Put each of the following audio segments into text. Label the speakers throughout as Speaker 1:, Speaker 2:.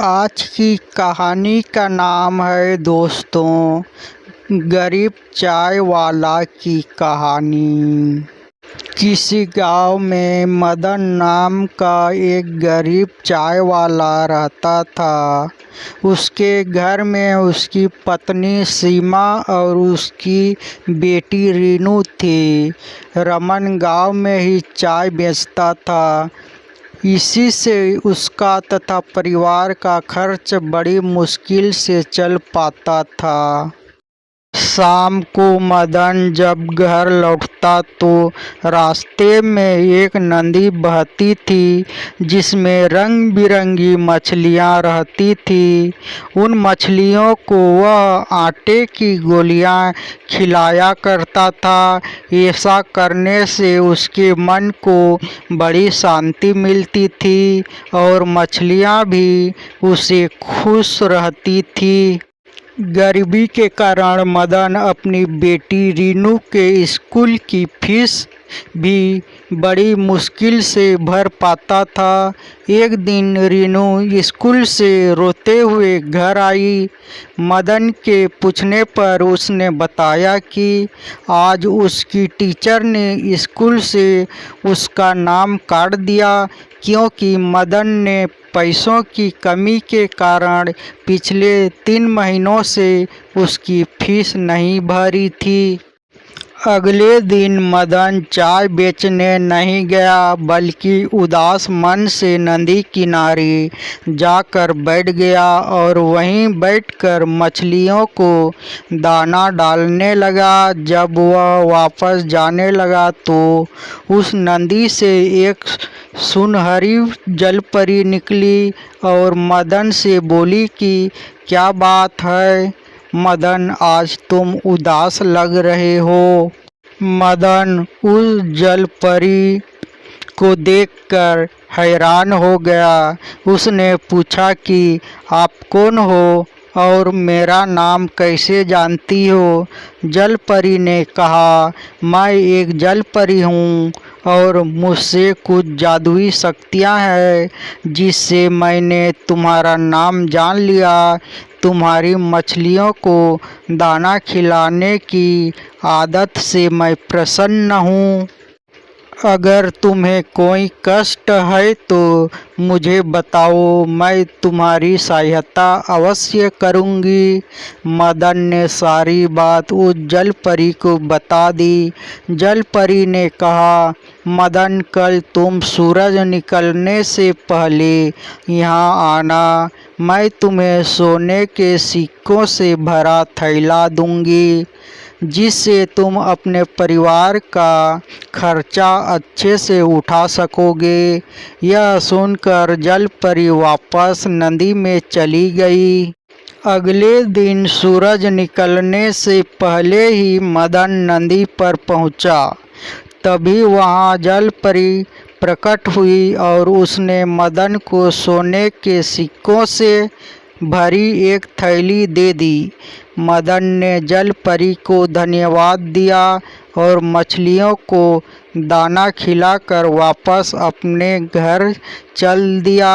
Speaker 1: आज की कहानी का नाम है दोस्तों, गरीब चाय वाला की कहानी। किसी गांव में मदन नाम का एक गरीब चाय वाला रहता था। उसके घर में उसकी पत्नी सीमा और उसकी बेटी रीनू थी। रमन गांव में ही चाय बेचता था। इसी से उसका तथा परिवार का खर्च बड़ी मुश्किल से चल पाता था। शाम को मदन जब घर लौटता तो रास्ते में एक नदी बहती थी जिसमें रंग बिरंगी मछलियां रहती थी। उन मछलियों को वह आटे की गोलियां खिलाया करता था। ऐसा करने से उसके मन को बड़ी शांति मिलती थी और मछलियां भी उसे खुश रहती थी। गरीबी के कारण मदन अपनी बेटी रीनू के स्कूल की फीस भी बड़ी मुश्किल से भर पाता था। एक दिन रीनू स्कूल से रोते हुए घर आई। मदन के पूछने पर उसने बताया कि आज उसकी टीचर ने स्कूल से उसका नाम काट दिया क्योंकि मदन ने पैसों की कमी के कारण पिछले 3 महीनों से उसकी फीस नहीं भरी थी। अगले दिन मदन चाय बेचने नहीं गया बल्कि उदास मन से नदी किनारे जाकर बैठ गया और वहीं बैठकर मछलियों को दाना डालने लगा। जब वह वापस जाने लगा तो उस नदी से एक सुनहरी जलपरी निकली और मदन से बोली कि क्या बात है मदन, आज तुम उदास लग रहे हो। मदन उस जलपरी को देखकर हैरान हो गया। उसने पूछा कि आप कौन हो और मेरा नाम कैसे जानती हो। जलपरी ने कहा, मैं एक जलपरी हूँ और मुझसे कुछ जादुई शक्तियाँ हैं जिससे मैंने तुम्हारा नाम जान लिया। तुम्हारी मछलियों को दाना खिलाने की आदत से मैं प्रसन्न हूँ। अगर तुम्हें कोई कष्ट है तो मुझे बताओ, मैं तुम्हारी सहायता अवश्य करूँगी। मदन ने सारी बात उस जलपरी को बता दी। जलपरी ने कहा, मदन, कल तुम सूरज निकलने से पहले यहाँ आना। मैं तुम्हें सोने के सिक्कों से भरा थैला दूँगी जिससे तुम अपने परिवार का खर्चा अच्छे से उठा सकोगे। यह सुनकर जलपरी वापस नदी में चली गई। अगले दिन सूरज निकलने से पहले ही मदन नदी पर पहुंचा। तभी वहां जलपरी प्रकट हुई और उसने मदन को सोने के सिक्कों से भरी एक थैली दे दी। मदन ने जलपरी को धन्यवाद दिया और मछलियों को दाना खिलाकर वापस अपने घर चल दिया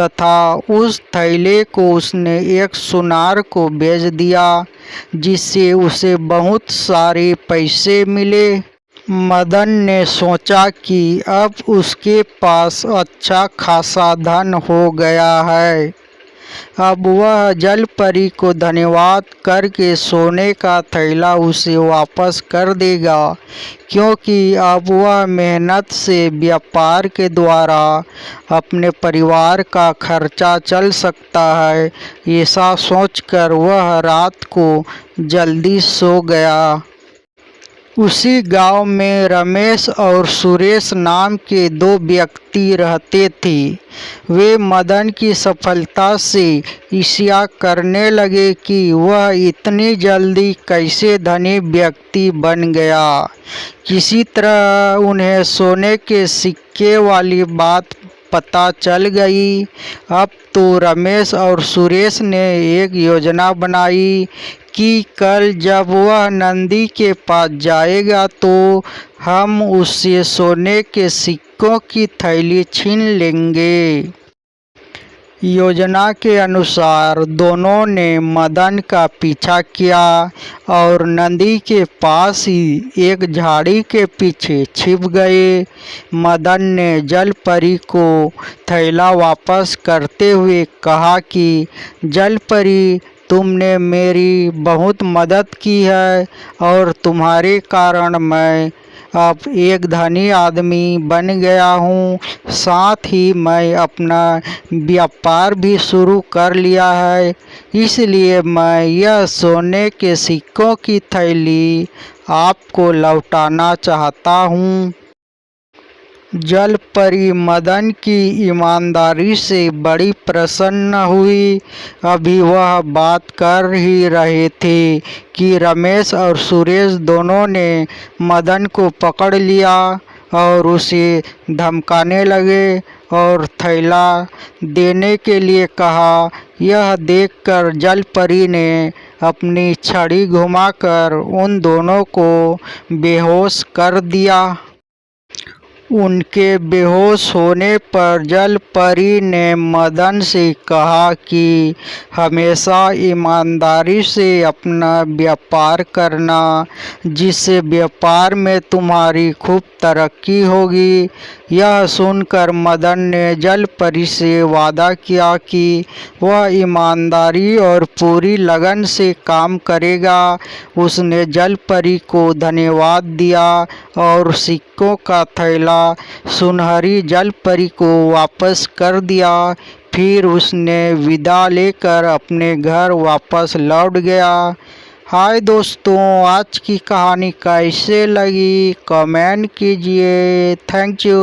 Speaker 1: तथा उस थैले को उसने एक सुनार को बेच दिया जिससे उसे बहुत सारे पैसे मिले। मदन ने सोचा कि अब उसके पास अच्छा खासा धन हो गया है। अब वह जलपरी को धन्यवाद करके सोने का थैला उसे वापस कर देगा क्योंकि अब वह मेहनत से व्यापार के द्वारा अपने परिवार का खर्चा चल सकता है। ऐसा सोचकर वह रात को जल्दी सो गया। उसी गांव में रमेश और सुरेश नाम के 2 व्यक्ति रहते थे। वे मदन की सफलता से ईर्ष्या करने लगे कि वह इतनी जल्दी कैसे धनी व्यक्ति बन गया। किसी तरह उन्हें सोने के सिक्के वाली बात पता चल गई। अब तो रमेश और सुरेश ने एक योजना बनाई कि कल जब वह नदी के पास जाएगा तो हम उससे सोने के सिक्कों की थैली छीन लेंगे। योजना के अनुसार दोनों ने मदन का पीछा किया और नदी के पास ही एक झाड़ी के पीछे छिप गए। मदन ने जल परी को थैला वापस करते हुए कहा कि जल परी, तुमने मेरी बहुत मदद की है और तुम्हारे कारण मैं अब एक धनी आदमी बन गया हूँ। साथ ही मैं अपना व्यापार भी शुरू कर लिया है, इसलिए मैं यह सोने के सिक्कों की थैली आपको लौटाना चाहता हूँ। जल परी मदन की ईमानदारी से बड़ी प्रसन्न हुई। अभी वह बात कर ही रहे थे कि रमेश और सुरेश दोनों ने मदन को पकड़ लिया और उसे धमकाने लगे और थैला देने के लिए कहा। यह देखकर जल परी ने अपनी छड़ी घुमाकर उन दोनों को बेहोश कर दिया। उनके बेहोश होने पर जल परी ने मदन से कहा कि हमेशा ईमानदारी से अपना व्यापार करना, जिससे व्यापार में तुम्हारी खूब तरक्की होगी। यह सुनकर मदन ने जल परी से वादा किया कि वह ईमानदारी और पूरी लगन से काम करेगा। उसने जल परी को धन्यवाद दिया और सिक्कों का थैला सुनहरी जल परी को वापस कर दिया। फिर उसने विदा लेकर अपने घर वापस लौट गया। हाय दोस्तों, आज की कहानी कैसे लगी कमेंट कीजिए। Thank you.